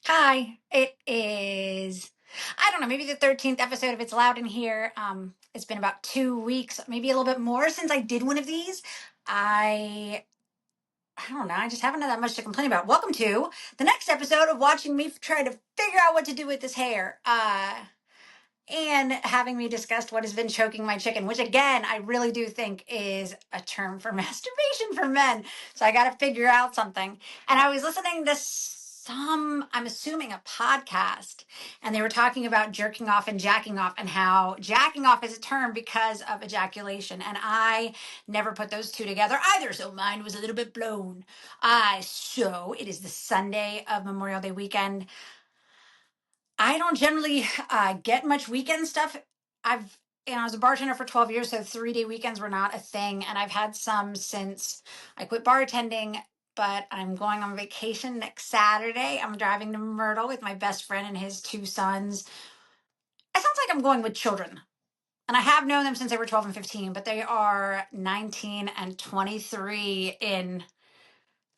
Hi, it is, I don't know, maybe the 13th episode of It's Loud in Here. It's been about 2 weeks, maybe a little bit more since I did one of these. I I don't know, I just haven't had that much to complain about. Welcome to the next episode of watching me try to figure out what to do with this hair. And having me discuss what has been choking my chicken, which again, I really do think is a term for masturbation for men. So I got to figure out something. And I was listening to I'm assuming a podcast, and they were talking about jerking off and jacking off and how jacking off is a term because of ejaculation. And I never put those two together either. So mine was a little bit blown. So it is the Sunday of Memorial Day weekend. I don't generally get much weekend stuff. I was a bartender for 12 years, so 3-day weekends were not a thing. And I've had some since I quit bartending, but I'm going on vacation next Saturday. I'm driving to Myrtle with my best friend and his two sons. It sounds like I'm going with children. And I have known them since they were 12 and 15, but they are 19 and 23 in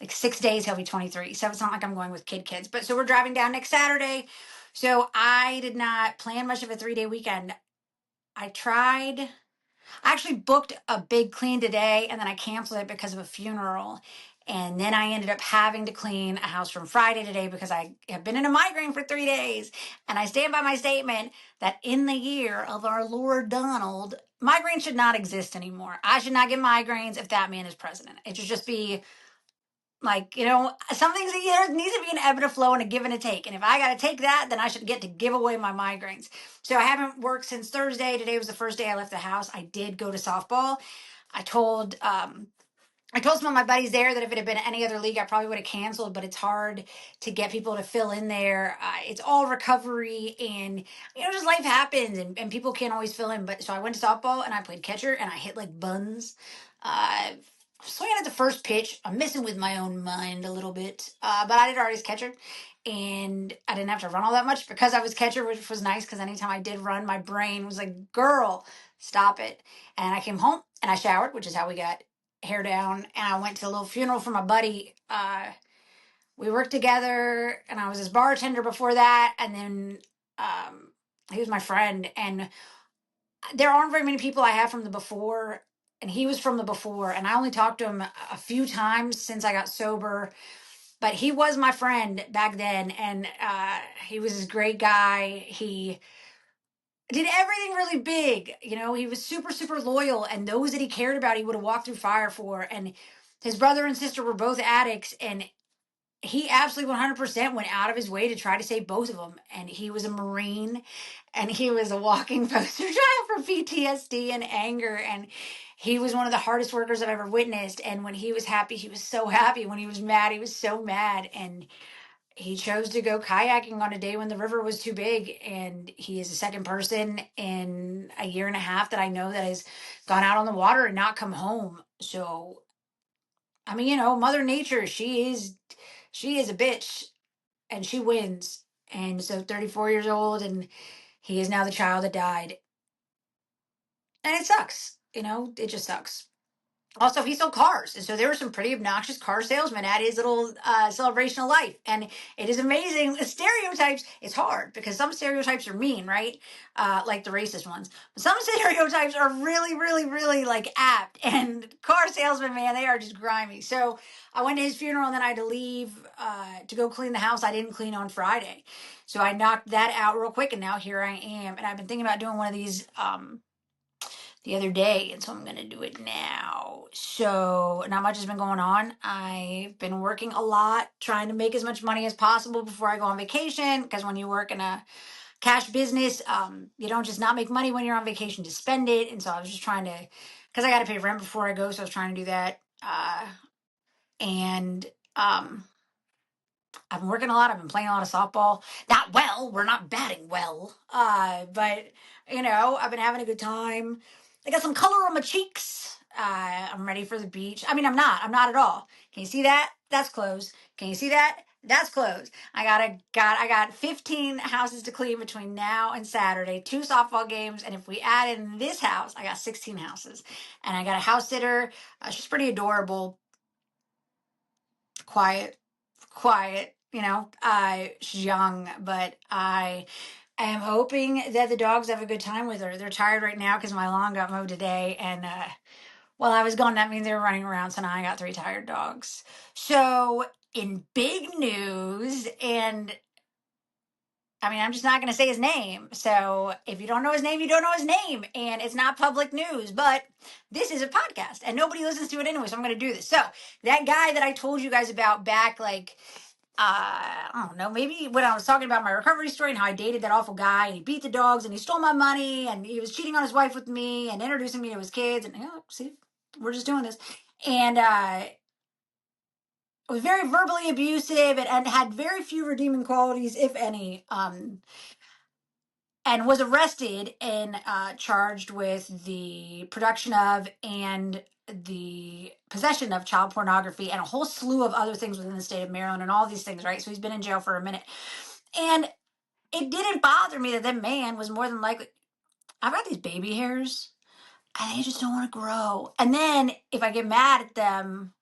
like 6 days. He'll be 23. So it's not like I'm going with kids. But so we're driving down next Saturday. So I did not plan much of a 3-day weekend. I actually booked a big clean today and then I canceled it because of a funeral. And then I ended up having to clean a house from Friday today because I have been in a migraine for 3 days. And I stand by my statement that in the year of our Lord Donald, migraine should not exist anymore. I should not get migraines if that man is president. It should just be like, some things there needs to be an ebb and a flow and a give and a take. And if I got to take that, then I should get to give away my migraines. So I haven't worked since Thursday. Today was the first day I left the house. I did go to softball. I told some of my buddies there that if it had been any other league, I probably would have canceled, but it's hard to get people to fill in there. It's all recovery and, just life happens and people can't always fill in. But so I went to softball and I played catcher and I hit like buns. Swinging at the first pitch. I'm messing with my own mind a little bit. But I did already as catcher and I didn't have to run all that much because I was catcher, which was nice because anytime I did run, my brain was like, girl, stop it. And I came home and I showered, which is how we got hair down, and I went to a little funeral for my buddy. We worked together, and I was his bartender before that, and then he was my friend. And there aren't very many people I have from the before, and he was from the before, and I only talked to him a few times since I got sober. But he was my friend back then, and he was this great guy. He did everything really big. He was super, super loyal, and those that he cared about, he would have walked through fire for. And his brother and sister were both addicts, and he absolutely 100% went out of his way to try to save both of them. And he was a Marine, and he was a walking poster child for PTSD and anger. And he was one of the hardest workers I've ever witnessed. And when he was happy, he was so happy. When he was mad, he was so mad. And he chose to go kayaking on a day when the river was too big. And he is the second person in a year and a half that I know that has gone out on the water and not come home. So, I mean, Mother Nature, she is a bitch and she wins. And so 34 years old, and he is now the child that died. And it sucks. It just sucks. Also, he sold cars. And so there were some pretty obnoxious car salesmen at his little celebration of life. And it is amazing. Stereotypes, it's hard because some stereotypes are mean, right? Like the racist ones. But some stereotypes are really, really, really like apt. And car salesmen, man, they are just grimy. So I went to his funeral and then I had to leave to go clean the house. I didn't clean on Friday. So I knocked that out real quick. And now here I am. And I've been thinking about doing one of these the other day, and so I'm gonna do it now. So not much has been going on. I've been working a lot, trying to make as much money as possible before I go on vacation. Because when you work in a cash business, you don't just not make money when you're on vacation to spend it. And so I was just trying to, because I got to pay rent before I go, so I was trying to do that. And I've been working a lot. I've been playing a lot of softball. Not well. We're not batting well. But I've been having a good time. I got some color on my cheeks. I'm ready for the beach. I mean, I'm not. I'm not at all. Can you see that? That's closed. Can you see that? That's closed. I got 15 houses to clean between now and Saturday, 2 softball games, and if we add in this house, I got 16 houses. And I got a house sitter. She's pretty adorable. Quiet, quiet. She's young, but I am hoping that the dogs have a good time with her. They're tired right now because my lawn got mowed today, and while I was gone, that means they were running around. So now I got three tired dogs. So in big news, and I mean, I'm just not going to say his name. So if you don't know his name, you don't know his name. And it's not public news, but this is a podcast and nobody listens to it anyway. So I'm going to do this. So that guy that I told you guys about back, like, I don't know, maybe when I was talking about my recovery story and how I dated that awful guy and he beat the dogs and he stole my money and he was cheating on his wife with me and introducing me to his kids. And, see, we're just doing this. And, was very verbally abusive and had very few redeeming qualities, if any. And was arrested and charged with the production of and the possession of child pornography and a whole slew of other things within the state of Maryland and all these things, right? So he's been in jail for a minute. And it didn't bother me that that man was more than likely, I've got these baby hairs and they just don't want to grow. And then if I get mad at them,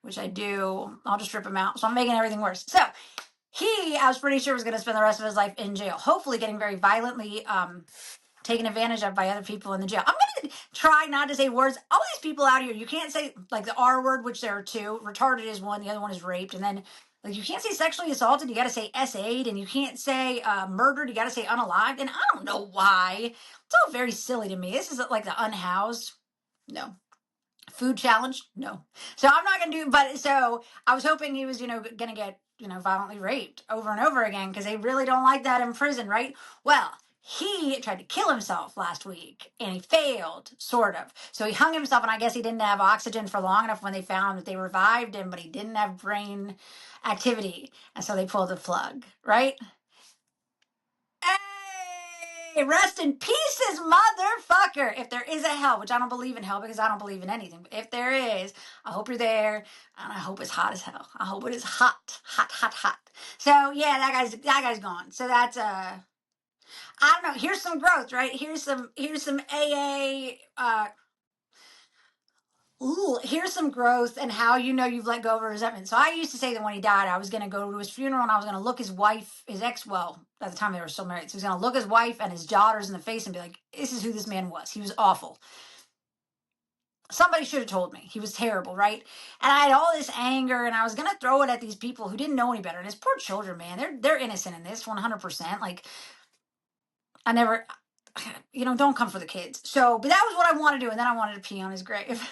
which I do, I'll just rip them out. So I'm making everything worse. So I was pretty sure was going to spend the rest of his life in jail, hopefully getting very violently taken advantage of by other people in the jail. I'm going to try not to say words. All these people out here, you can't say like the R word, which there are two. Retarded is one. The other one is raped. And then like you can't say sexually assaulted. You got to say SA'd. And you can't say murdered. You got to say unalived. And I don't know why. It's all very silly to me. This is like the unhoused. No. Food challenge? No. So I'm not going to do, but so I was hoping he was, going to get, violently raped over and over again because they really don't like that in prison, right? Well, he tried to kill himself last week and he failed, sort of. So he hung himself, and I guess he didn't have oxygen for long enough when they found him that they revived him, but he didn't have brain activity. And so they pulled the plug, right? Hey, rest in pieces, motherfucker. If there is a hell, which I don't believe in hell because I don't believe in anything, but if there is, I hope you're there, and I hope it's hot as hell. I hope it is hot, hot, hot, hot. So yeah, that guy's gone. So that's I don't know. Here's some growth, right? Here's some AA. Here's some growth and how you've let go of resentment. So I used to say that when he died, I was going to go to his funeral and I was going to look his wife, his ex, well, at the time they were still married. So he was going to look his wife and his daughters in the face and be like, this is who this man was. He was awful. Somebody should have told me. He was terrible, right? And I had all this anger and I was going to throw it at these people who didn't know any better. And his poor children, man, they're innocent in this 100%. Like, I never, don't come for the kids. So, but that was what I wanted to do. And then I wanted to pee on his grave.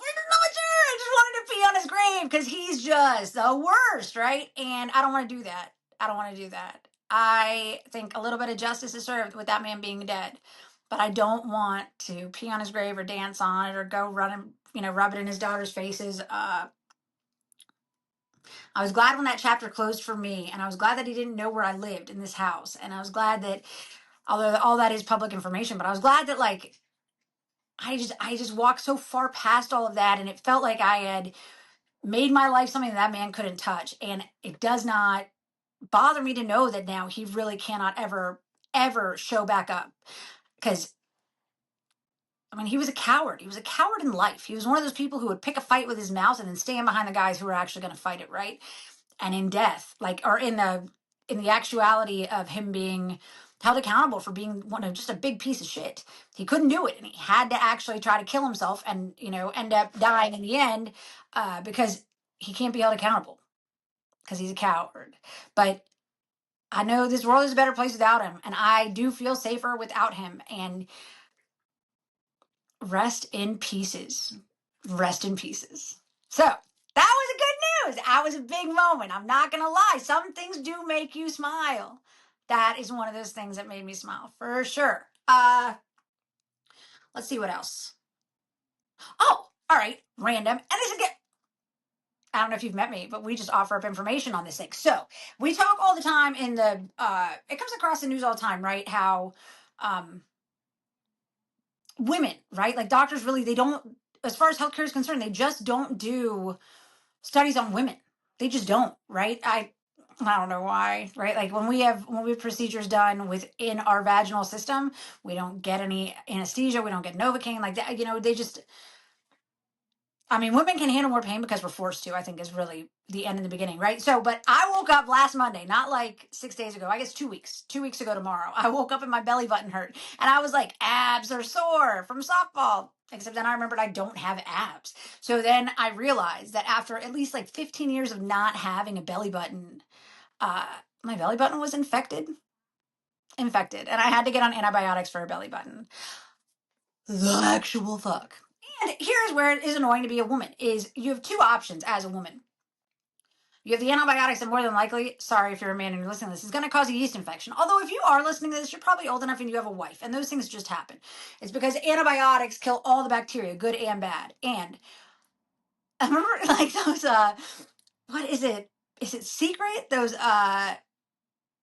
I'm not sure. I just wanted to pee on his grave because he's just the worst, right? And I don't want to do that. I don't want to do that. I think a little bit of justice is served with that man being dead, but I don't want to pee on his grave or dance on it or go run and rub it in his daughter's faces. I was glad when that chapter closed for me, and I was glad that he didn't know where I lived in this house, and I was glad that although all that is public information, but I was glad that like I just walked so far past all of that, and it felt like I had made my life something that man couldn't touch. And it does not bother me to know that now he really cannot ever show back up. Because, I mean, he was a coward. He was a coward in life. He was one of those people who would pick a fight with his mouth and then stand behind the guys who were actually going to fight it, right? And in death, like, or in the actuality of him being held accountable for being one of just a big piece of shit. He couldn't do it, and he had to actually try to kill himself and end up dying in the end because he can't be held accountable because he's a coward. But I know this world is a better place without him, and I do feel safer without him. And rest in pieces. Rest in pieces. So that was a good news. That was a big moment. I'm not gonna lie. Some things do make you smile. That is one of those things that made me smile for sure. Let's see what else. Oh, all right, random. And this again, I don't know if you've met me, but we just offer up information on this thing. So we talk all the time in the it comes across the news all the time, right? How women, right? Like doctors really, they don't, as far as healthcare is concerned, they just don't do studies on women. They just don't, right? I don't know why, right? Like when we have procedures done within our vaginal system, we don't get any anesthesia, we don't get Novocaine, like that. They just I mean, women can handle more pain because we're forced to, I think is really the end and the beginning, right? So, but I woke up last Monday, not like 6 days ago, I guess 2 weeks, 2 weeks ago tomorrow. I woke up and my belly button hurt. And I was like, abs are sore from softball. Except then I remembered I don't have abs. So then I realized that after at least like 15 years of not having a belly button, uh, my belly button was infected. And I had to get on antibiotics for a belly button. The actual fuck. And here's where it is annoying to be a woman is you have two options as a woman. You have the antibiotics that more than likely, sorry if you're a man and you're listening to this, is going to cause a yeast infection. Although if you are listening to this, you're probably old enough and you have a wife. And those things just happen. It's because antibiotics kill all the bacteria, good and bad. And I remember like those, what is it? Is it Secret? Those,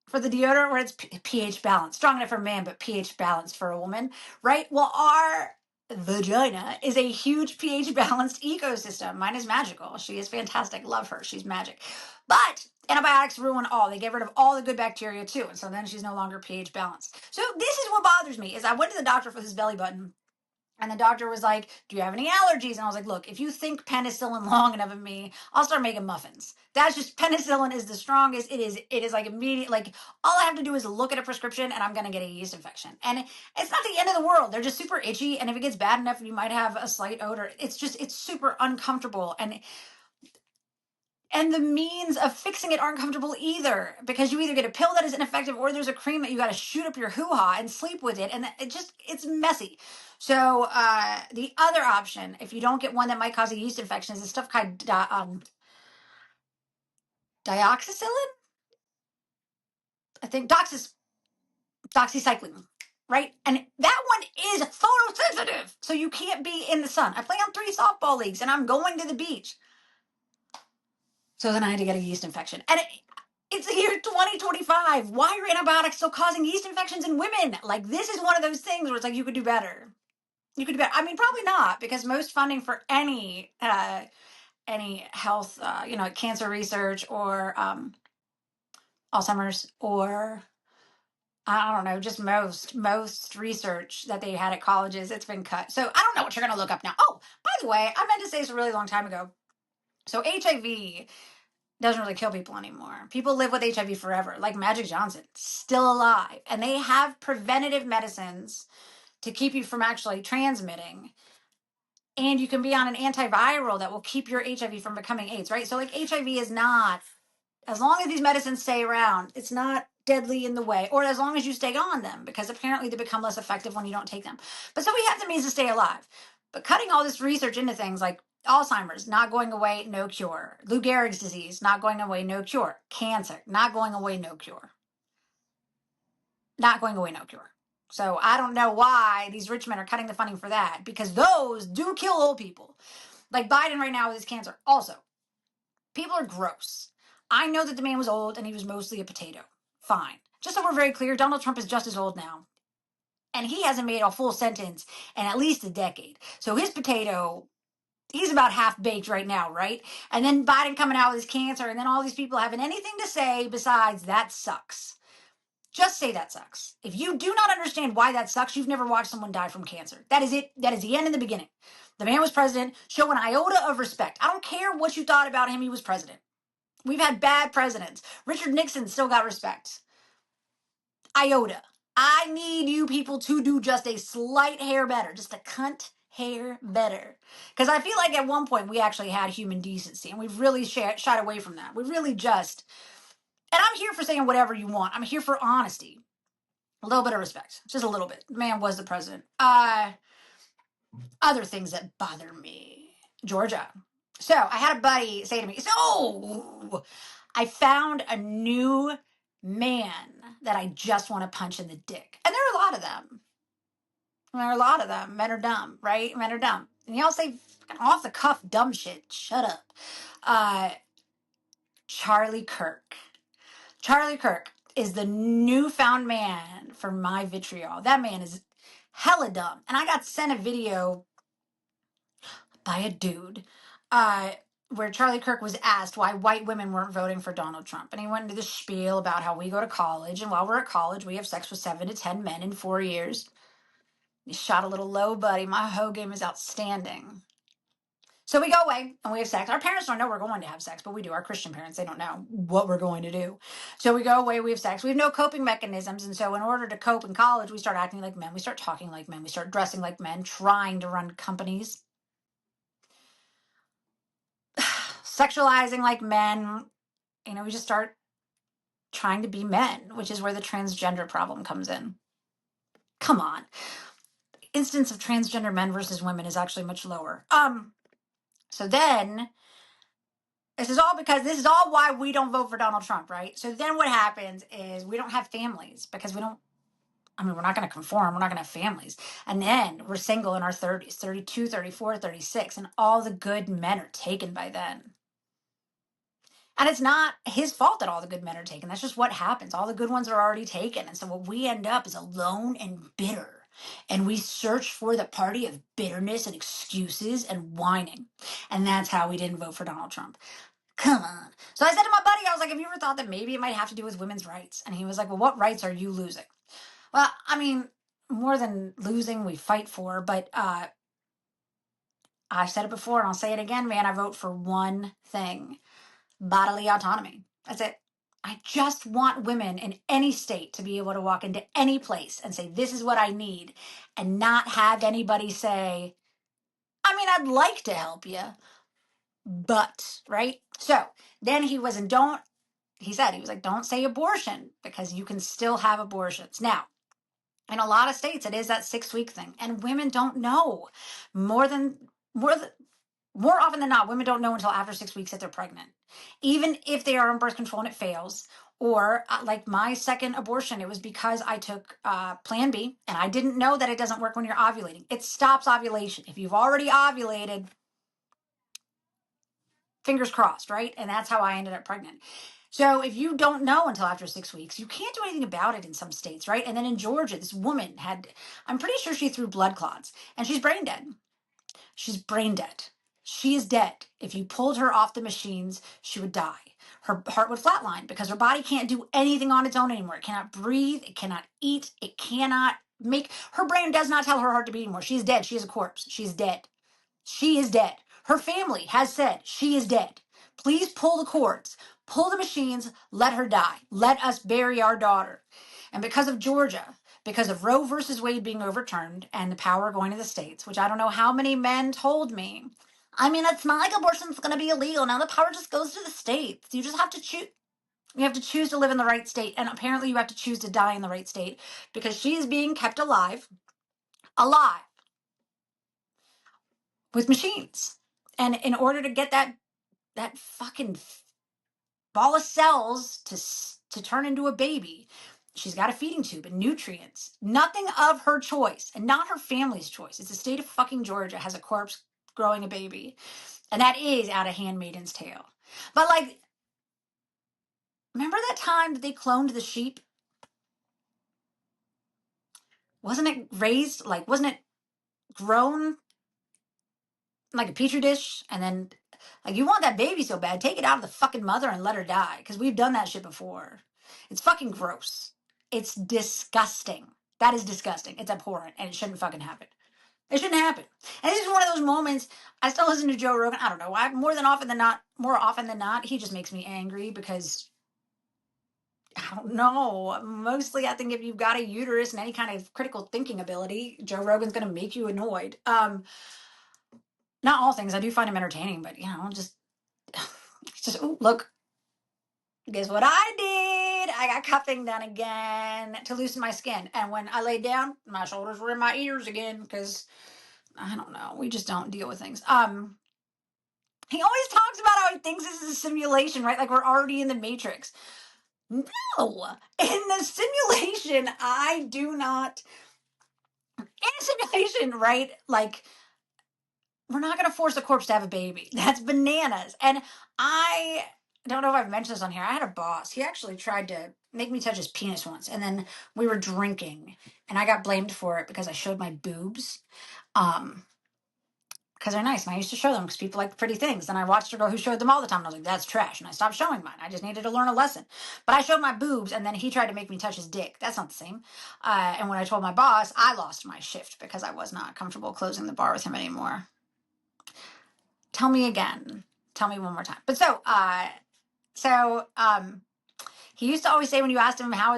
for the deodorant where it's pH balanced, strong enough for a man, but pH balanced for a woman, right? Well, our vagina is a huge pH balanced ecosystem. Mine is magical. She is fantastic. Love her. She's magic. But antibiotics ruin all. They get rid of all the good bacteria too. And so then she's no longer pH balanced. So this is what bothers me is I went to the doctor for this belly button. And the doctor was like, "Do you have any allergies?" And I was like, "Look, if you think penicillin long enough of me, I'll start making muffins." That's just penicillin is the strongest. It is like immediate. Like all I have to do is look at a prescription, and I'm gonna get a yeast infection. And it's not the end of the world. They're just super itchy, and if it gets bad enough, you might have a slight odor. It's super uncomfortable, and the means of fixing it aren't comfortable either because you either get a pill that is ineffective or there's a cream that you got to shoot up your hoo-ha and sleep with it, and it's messy. So the other option, if you don't get one that might cause a yeast infection, is the stuff called dioxycycline. I think doxycycline, right? And that one is photosensitive, so you can't be in the sun. I play on 3 softball leagues and I'm going to the beach. So then I had to get a yeast infection. And it's the year 2025. Why are antibiotics still causing yeast infections in women? Like, this is one of those things where it's like, you could do better. You could do better. I mean, probably not, because most funding for any health, cancer research or Alzheimer's or I don't know, just most research that they had at colleges, it's been cut. So I don't know what you're going to look up now. Oh, by the way, I meant to say this a really long time ago. So HIV doesn't really kill people anymore. People live with HIV forever, like Magic Johnson, still alive. And they have preventative medicines to keep you from actually transmitting. And you can be on an antiviral that will keep your HIV from becoming AIDS, right? So, like, HIV is not, as long as these medicines stay around, it's not deadly in the way, or as long as you stay on them, because apparently they become less effective when you don't take them. But so we have the means to stay alive. But cutting all this research into things like Alzheimer's, not going away, no cure. Lou Gehrig's disease, not going away, no cure. Cancer, not going away, no cure. Not going away, no cure. So I don't know why these rich men are cutting the funding for that, because those do kill old people. Like Biden right now with his cancer. Also, people are gross. I know that the man was old and he was mostly a potato. Fine. Just so we're very clear, Donald Trump is just as old now. And he hasn't made a full sentence in at least a decade. So his potato, he's about half baked right now, right? And then Biden coming out with his cancer, and then all these people having anything to say besides that sucks. Just say that sucks. If you do not understand why that sucks, you've never watched someone die from cancer. That is it. That is the end and the beginning. The man was president. Show an iota of respect. I don't care what you thought about him. He was president. We've had bad presidents. Richard Nixon still got respect. Iota. I need you people to do just a slight hair better. Just a cunt hair better. Because I feel like at one point we actually had human decency, and we've really shied away from that. We really just... And I'm here for saying whatever you want. I'm here for honesty. A little bit of respect. Just a little bit. The man was the president. Other things that bother me. Georgia. So I had a buddy say to me, so I found a new man that I just want to punch in the dick. And there are a lot of them. Men are dumb, right? Men are dumb. And y'all say off the cuff dumb shit. Shut up. Charlie Kirk. Charlie Kirk is the newfound man for my vitriol. That man is hella dumb. And I got sent a video by a dude where Charlie Kirk was asked why white women weren't voting for Donald Trump. And he went into the spiel about how we go to college, and while we're at college, we have sex with 7 to 10 men in 4 years. He shot a little low, buddy. My hoe game is outstanding. So we go away and we have sex. Our parents don't know we're going to have sex, but we do. Our Christian parents, they don't know what we're going to do. So we go away, we have sex. We have no coping mechanisms. And so in order to cope in college, we start acting like men. We start talking like men. We start dressing like men, trying to run companies, sexualizing like men. We just start trying to be men, which is where the transgender problem comes in. Come on. Instance of transgender men versus women is actually much lower. So then this is all why we don't vote for Donald Trump, right? So then what happens is we don't have families because we're not going to conform. We're not going to have families. And then we're single in our 30s, 32, 34, 36, and all the good men are taken by then. And it's not his fault that all the good men are taken. That's just what happens. All the good ones are already taken. And so what we end up is alone and bitter. And we search for the party of bitterness and excuses and whining. And that's how we didn't vote for Donald Trump. Come on. So I said to my buddy, I was like, have you ever thought that maybe it might have to do with women's rights? And he was like, well, what rights are you losing? Well, I mean, more than losing, we fight for. But I've said it before and I'll say it again, man. I vote for one thing: bodily autonomy. That's it. I just want women in any state to be able to walk into any place and say, this is what I need, and not have anybody say, I mean, I'd like to help you, but, right? So then he said, he was like, don't say abortion because you can still have abortions. Now, in a lot of states, it is that 6-week thing, and women don't know more than, more often than not, women don't know until after 6 weeks that they're pregnant, even if they are on birth control and it fails. Or like my second abortion, it was because I took Plan B and I didn't know that it doesn't work when you're ovulating. It stops ovulation. If you've already ovulated, fingers crossed, right? And that's how I ended up pregnant. So if you don't know until after 6 weeks, you can't do anything about it in some states, right? And then in Georgia, this woman I'm pretty sure she threw blood clots and she's brain dead. She's brain dead. She is dead. If you pulled her off the machines, she would die. Her heart would flatline because her body can't do anything on its own anymore. It cannot breathe. It cannot eat. It cannot her brain does not tell her heart to beat anymore. She's dead. She is a corpse. She's dead. She is dead. Her family has said she is dead. Please pull the cords, pull the machines, let her die. Let us bury our daughter. And because of Georgia, because of Roe versus Wade being overturned and the power going to the states, which I don't know how many men told me, I mean, it's not like abortion's going to be illegal. Now the power just goes to the states. You just have to choose. You have to choose to live in the right state. And apparently you have to choose to die in the right state because she is being kept alive with machines. And in order to get that fucking ball of cells to turn into a baby, she's got a feeding tube and nutrients. Nothing of her choice and not her family's choice. It's the state of fucking Georgia has a corpse growing a baby. And that is out of Handmaid's Tale. But like, remember that time that they cloned the sheep? Wasn't it wasn't it grown like a petri dish? And then, like, you want that baby so bad, take it out of the fucking mother and let her die. Because we've done that shit before. It's fucking gross. It's disgusting. That is disgusting. It's abhorrent. And it shouldn't fucking happen. It shouldn't happen. And this is one of those moments. I still listen to Joe Rogan. I don't know why. More often than not, he just makes me angry because I don't know. Mostly, I think if you've got a uterus and any kind of critical thinking ability, Joe Rogan's going to make you annoyed. Not all things. I do find him entertaining, but just ooh, look. Guess what I did? I got cupping done again to loosen my skin, and when I laid down, my shoulders were in my ears again because I don't know. We just don't deal with things. He always talks about how he thinks this is a simulation, right? Like we're already in the Matrix. No, in the simulation, I do not. In a simulation, right? Like we're not going to force a corpse to have a baby. That's bananas. And I don't know if I've mentioned this on here. I had a boss. He actually tried to make me touch his penis once. And then we were drinking and I got blamed for it because I showed my boobs. Because they're nice. And I used to show them because people like pretty things. And I watched a girl who showed them all the time. And I was like, that's trash. And I stopped showing mine. I just needed to learn a lesson. But I showed my boobs and then he tried to make me touch his dick. That's not the same. And when I told my boss, I lost my shift because I was not comfortable closing the bar with him anymore. Tell me again. Tell me one more time. But so he used to always say when you asked him how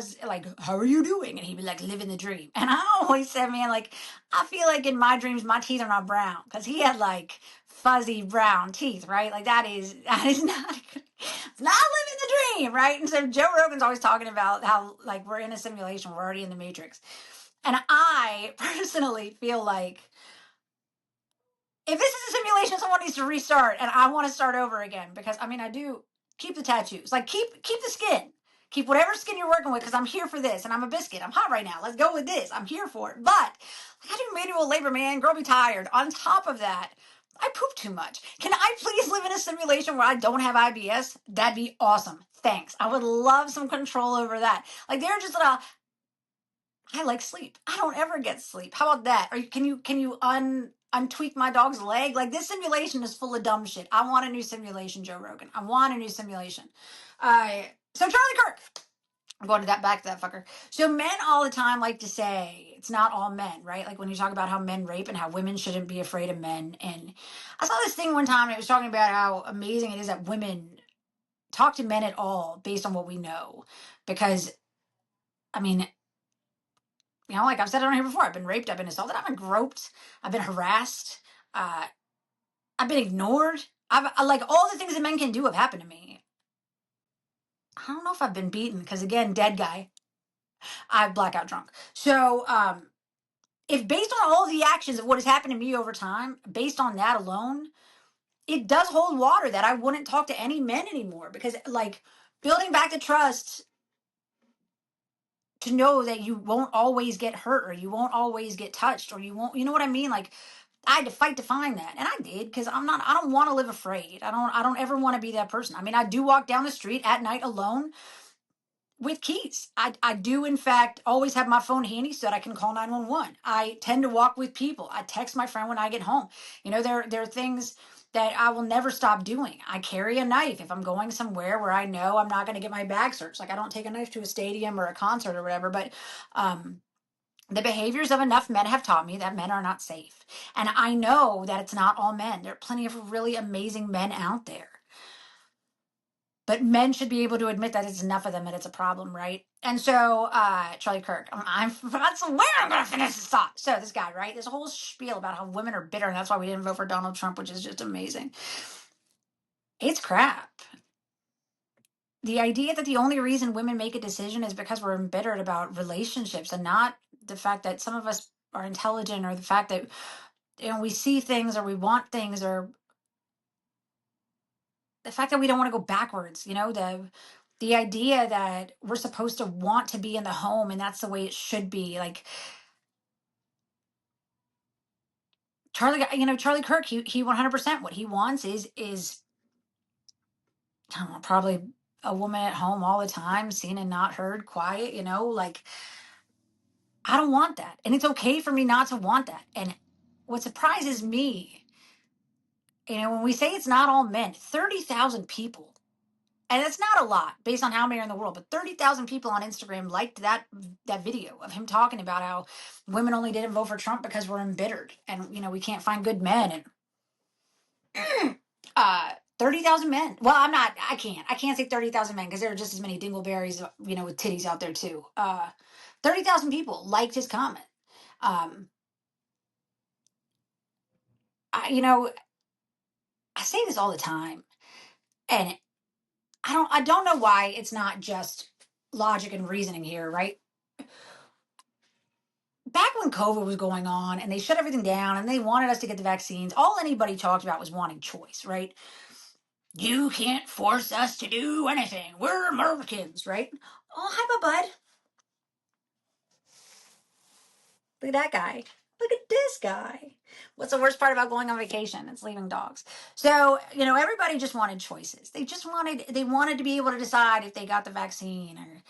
are you doing, and he'd be like, living the dream. And I always said, man, like I feel like in my dreams my teeth are not brown, because he had like fuzzy brown teeth, right? Like that is not it's not living the dream, right? And so Joe Rogan's always talking about how like we're in a simulation, we're already in the Matrix. And I personally feel like if this is a simulation, someone needs to restart, and I want to start over again, because I mean, I do keep the tattoos, like keep the skin, keep whatever skin you're working with, because I'm here for this, and I'm a biscuit. I'm hot right now. Let's go with this. I'm here for it. But like, I do manual labor, man. Girl, be tired. On top of that, I poop too much. Can I please live in a simulation where I don't have IBS? That'd be awesome. Thanks. I would love some control over that. Like they're just little. I like sleep. I don't ever get sleep. How about that? Or can you untweak my dog's leg? Like this simulation is full of dumb shit. I want a new simulation, Joe Rogan. I want a new simulation. So Charlie Kirk. I'm going to that back to that fucker. So men all the time like to say it's not all men, right? Like when you talk about how men rape and how women shouldn't be afraid of men. And I saw this thing one time and it was talking about how amazing it is that women talk to men at all based on what we know. Because I mean, like I've said it on here before, I've been raped, I've been assaulted, I've been groped, I've been harassed, uh, I've been ignored. Like all the things that men can do have happened to me. I don't know if I've been beaten because again, dead guy, I've blackout drunk. So, if based on all the actions of what has happened to me over time, based on that alone, it does hold water that I wouldn't talk to any men anymore, because like building back the trust to know that you won't always get hurt, or you won't always get touched, or you won't, you know what I mean? Like I had to fight to find that, and I did, because I don't want to live afraid. I don't ever want to be that person. I mean, I do walk down the street at night alone with keys. I do in fact always have my phone handy so that I can call 911. I tend to walk with people. I text my friend when I get home. There are things that I will never stop doing. I carry a knife if I'm going somewhere where I know I'm not going to get my bag searched. Like I don't take a knife to a stadium or a concert or whatever, but um the behaviors of enough men have taught me that men are not safe. And I know that it's not all men. There are plenty of really amazing men out there. But men should be able to admit that it's enough of them and it's a problem, right? And so, Charlie Kirk, that's where I'm going to finish this thought. So, this guy, right? This whole spiel about how women are bitter and that's why we didn't vote for Donald Trump, which is just amazing. It's crap. The idea that the only reason women make a decision is because we're embittered about relationships and not the fact that some of us are intelligent, or the fact that we see things or we want things, or the fact that we don't want to go backwards, the idea that we're supposed to want to be in the home and that's the way it should be. Like Charlie Kirk, he 100%, what he wants is I don't know, probably a woman at home all the time, seen and not heard, quiet, like I don't want that. And it's okay for me not to want that. And what surprises me, when we say it's not all men, 30,000 people, and it's not a lot based on how many are in the world, but 30,000 people on Instagram liked that video of him talking about how women only didn't vote for Trump because we're embittered and we can't find good men. And 30,000 men. Well, I can't say 30,000 men, because there are just as many dingleberries with titties out there too. 30,000 people liked his comment. I say this all the time, and I don't know why it's not just logic and reasoning here, right? Back when COVID was going on and they shut everything down and they wanted us to get the vaccines, all anybody talked about was wanting choice, right? You can't force us to do anything. We're Americans, right? Oh, hi, my bud. Look at that guy. Look at this guy. What's the worst part about going on vacation? It's leaving dogs. So, everybody just wanted choices. They wanted to be able to decide if they got the vaccine, or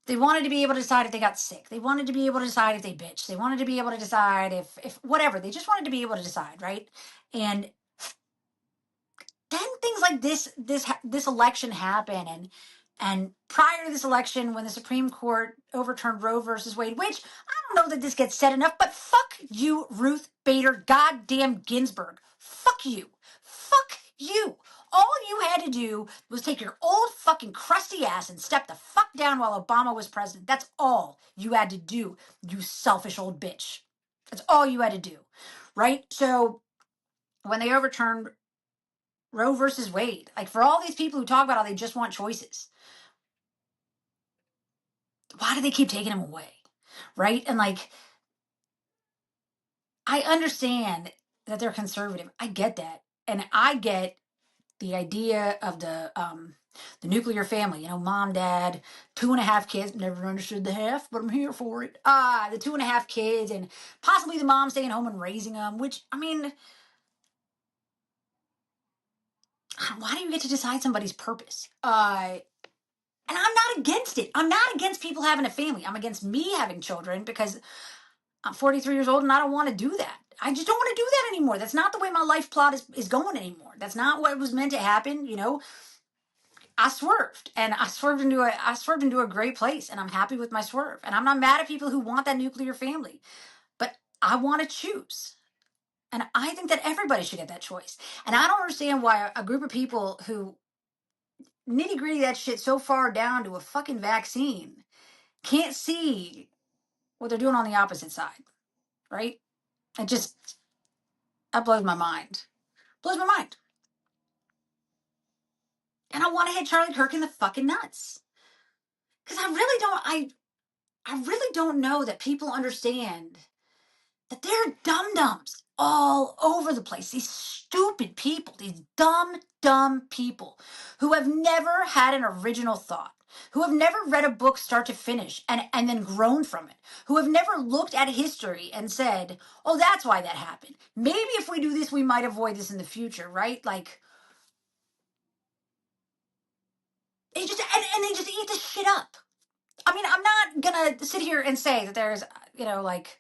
they wanted to be able to decide if they got sick. They wanted to be able to decide if they bitched. They wanted to be able to decide if whatever. They just wanted to be able to decide, right? And then things like this election happen, and prior to this election, when the Supreme Court overturned Roe versus Wade, which I don't know that this gets said enough, but fuck you, Ruth Bader Goddamn Ginsburg. Fuck you. Fuck you. All you had to do was take your old fucking crusty ass and step the fuck down while Obama was president. That's all you had to do, you selfish old bitch. That's all you had to do, right? So when they overturned Roe versus Wade, like for all these people who talk about how they just want choices, why do they keep taking them away, right? And like, I understand that they're conservative. I get that. And I get the idea of the nuclear family, mom, dad, 2.5 kids. Never understood the half, but I'm here for it. The 2.5 kids, and possibly the mom staying home and raising them. Which, I mean, why do you get to decide somebody's purpose? And I'm not against it. I'm not against people having a family. I'm against me having children because I'm 43 years old and I don't want to do that. I just don't want to do that anymore. That's not the way my life plot is going anymore. That's not what was meant to happen. I swerved, and I swerved into a great place, and I'm happy with my swerve. And I'm not mad at people who want that nuclear family, but I want to choose. And I think that everybody should get that choice. And I don't understand why a group of people who nitty gritty that shit so far down to a fucking vaccine can't see what they're doing on the opposite side, right? It just, that blows my mind. Blows my mind. And I want to hit Charlie Kirk in the fucking nuts. Because I really don't know that people understand that they're dum-dums all over the place. These stupid people, these dumb people who have never had an original thought, who have never read a book start to finish and then grown from it, who have never looked at history and said, oh, that's why that happened. Maybe if we do this, we might avoid this in the future, right? Like, and they just eat this shit up. I mean, I'm not gonna sit here and say that there's, like,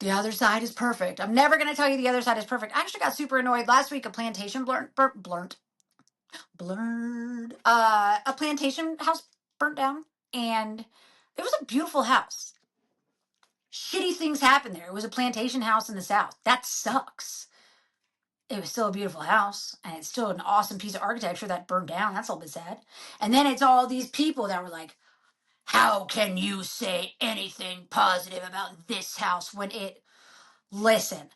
the other side is perfect. I'm never going to tell you the other side is perfect. I actually got super annoyed last week. A plantation blurred. A plantation house burnt down, and it was a beautiful house. Shitty things happened there. It was a plantation house in the South. That sucks. It was still a beautiful house, and it's still an awesome piece of architecture that burned down. That's all bit sad. And then it's all these people that were like, how can you say anything positive about this house when it... Listen,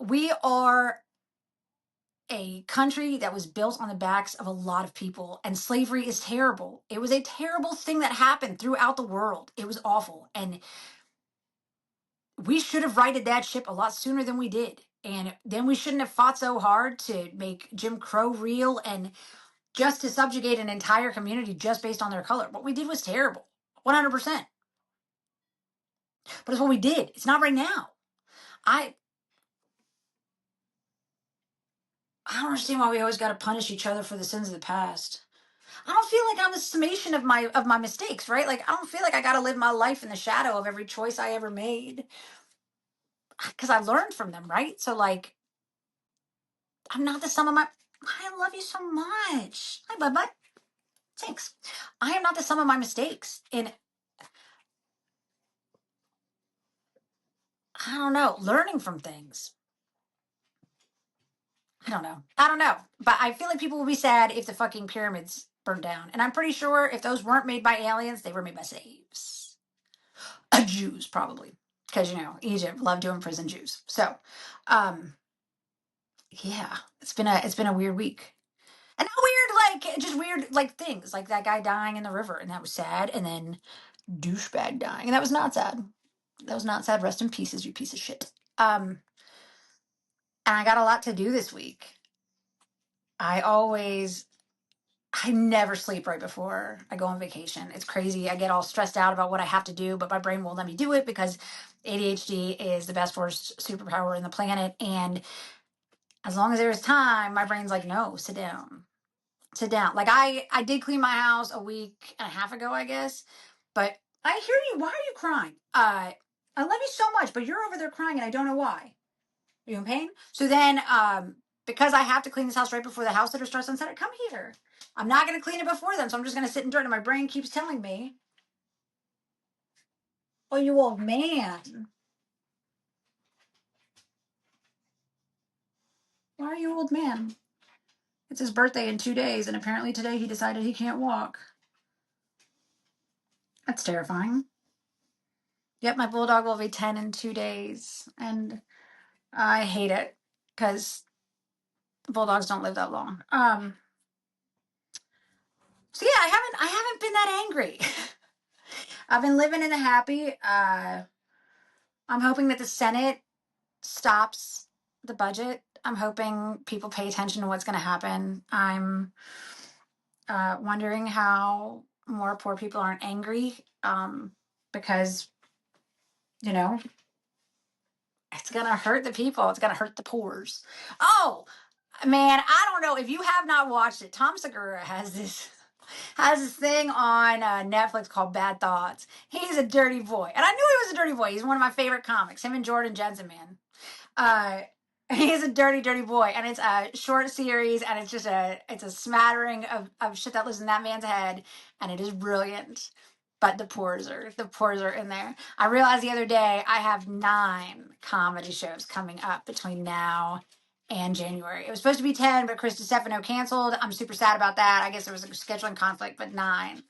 we are a country that was built on the backs of a lot of people, and slavery is terrible. It was a terrible thing that happened throughout the world. It was awful, and we should have righted that ship a lot sooner than we did. And then we shouldn't have fought so hard to make Jim Crow real and just to subjugate an entire community just based on their color. What we did was terrible, 100%. But it's what we did. It's not right now. I I don't understand why we always got to punish each other for the sins of the past. I don't feel like I'm a summation of my mistakes, right? Like, I don't feel like I got to live my life in the shadow of every choice I ever made because I learned from them, right? So like, I'm not the sum of my... I love you so much. Hi, bud. Thanks. I am not the sum of my mistakes. And I don't know, learning from things. I don't know. But I feel like people will be sad if the fucking pyramids burned down. And I'm pretty sure if those weren't made by aliens, they were made by slaves. Jews, probably. Because, Egypt loved to imprison Jews. So, yeah, it's been a weird week. And not weird, like, just weird, like, things. Like that guy dying in the river, and that was sad. And then douchebag dying, and that was not sad. That was not sad. Rest in pieces, you piece of shit. And I got a lot to do this week. I never sleep right before I go on vacation. It's crazy. I get all stressed out about what I have to do, but my brain won't let me do it because ADHD is the best worst superpower in the planet. And as long as there's time, my brain's like, no, sit down. Sit down. Like I did clean my house a week and a half ago, I guess. But I hear you. Why are you crying? I love you so much, but you're over there crying and I don't know why. Are you in pain? So then, because I have to clean this house right before the house sitter starts on Saturday, come here. I'm not going to clean it before then, so I'm just going to sit and dirt. And my brain keeps telling me, oh, you old man. Why are you old man? It's his birthday in 2 days, and apparently today he decided he can't walk. That's terrifying. Yep, my bulldog will be 10 in 2 days, and I hate it because bulldogs don't live that long. So yeah, I haven't been that angry. I've been living in the happy. I'm hoping that the Senate stops the budget. I'm hoping people pay attention to what's going to happen. I'm wondering how more poor people aren't angry because, you know, it's going to hurt the people. It's going to hurt the poors. Oh, man, I don't know. If you have not watched it, Tom Segura has this thing on Netflix called Bad Thoughts. He's a dirty boy. And I knew he was a dirty boy. He's one of my favorite comics, him and Jordan Jensen, man. Uh, he's a dirty, dirty boy, and it's a short series, and it's a smattering of shit that lives in that man's head, and it is brilliant. But the pores are in there. I realized the other day I have 9 comedy shows coming up between now and January. It was supposed to be 10, but Chris Stefano canceled. I'm super sad about that. I guess there was a scheduling conflict, but 9.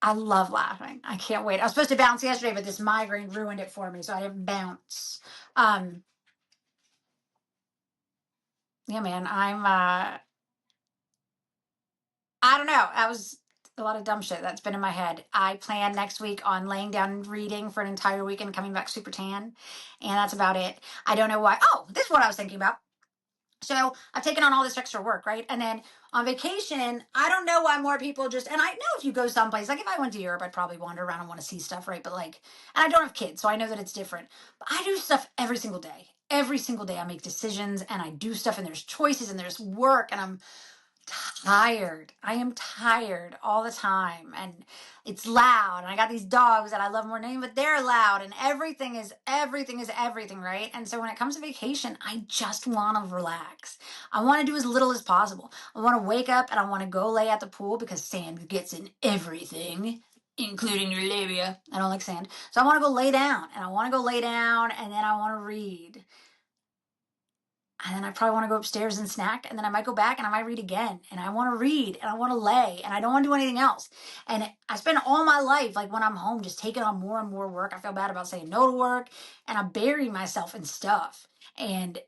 I love laughing. I can't wait. I was supposed to bounce yesterday, but this migraine ruined it for me, so I didn't bounce. Yeah, man, I don't know. That was a lot of dumb shit that's been in my head. I plan next week on laying down and reading for an entire weekend, coming back super tan, and that's about it. I don't know why. Oh, this is what I was thinking about. So I've taken on all this extra work, right? And then on vacation, I don't know why more people just, and I know if you go someplace, like if I went to Europe, I'd probably wander around and want to see stuff, right? But like, and I don't have kids, so I know that it's different. But I do stuff every single day. Every single day I make decisions and I do stuff and there's choices and there's work and I'm tired. I am tired all the time and it's loud. And I got these dogs that I love more than anything, but they're loud and everything, right? And so when it comes to vacation, I just want to relax. I want to do as little as possible. I want to wake up and I want to go lay at the pool because sand gets in everything, including your labia. I don't like sand. So I want to go lay down and then I want to read. And then I probably want to go upstairs and snack. And then I might go back and I might read again. And I want to read and I want to lay and I don't want to do anything else. And I spend all my life, like when I'm home, just taking on more and more work. I feel bad about saying no to work and I bury myself in stuff. And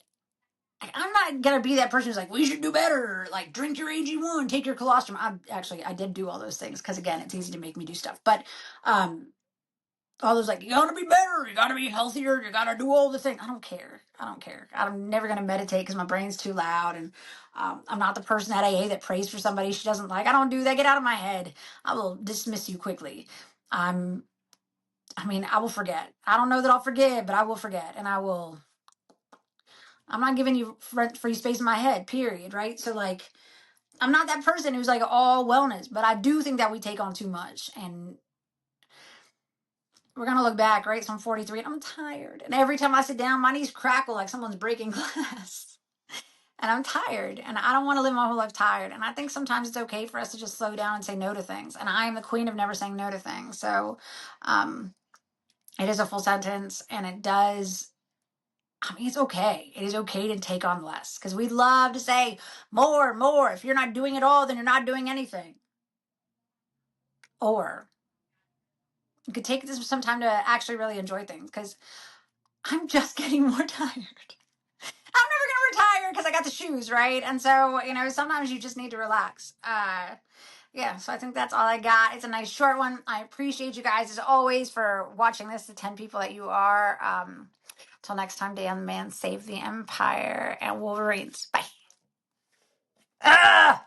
I'm not going to be that person who's like, we should do better. Like drink your AG1, take your colostrum. I did do all those things because again, it's easy to make me do stuff. But, all those like, you gotta be better, you gotta be healthier, you gotta do all the things. I don't care. I'm never gonna meditate because my brain's too loud, and I'm not the person at AA that prays for somebody she doesn't like. I don't do that. Get out of my head. I will dismiss you quickly. I'm. I mean, I will forget. I don't know that I'll forget, but I will forget, and I will. I'm not giving you free space in my head. Period. Right. So like, I'm not that person who's like all wellness, but I do think that we take on too much, and we're gonna look back, right? So I'm 43 and I'm tired. And every time I sit down, my knees crackle like someone's breaking glass. And I'm tired. And I don't want to live my whole life tired. And I think sometimes it's okay for us to just slow down and say no to things. And I am the queen of never saying no to things. So it is a full sentence and it does. I mean, it's okay. It is okay to take on less because we love to say more, more. If you're not doing it all, then you're not doing anything. Or you could take this some time to actually really enjoy things because I'm just getting more tired. I'm never gonna retire because I got the shoes, right? And so, sometimes you just need to relax. Yeah, so I think that's all I got. It's a nice short one. I appreciate you guys as always for watching this, the 10 people that you are. Till next time, Dan the Man, save the Empire and Wolverines. Bye. Ah!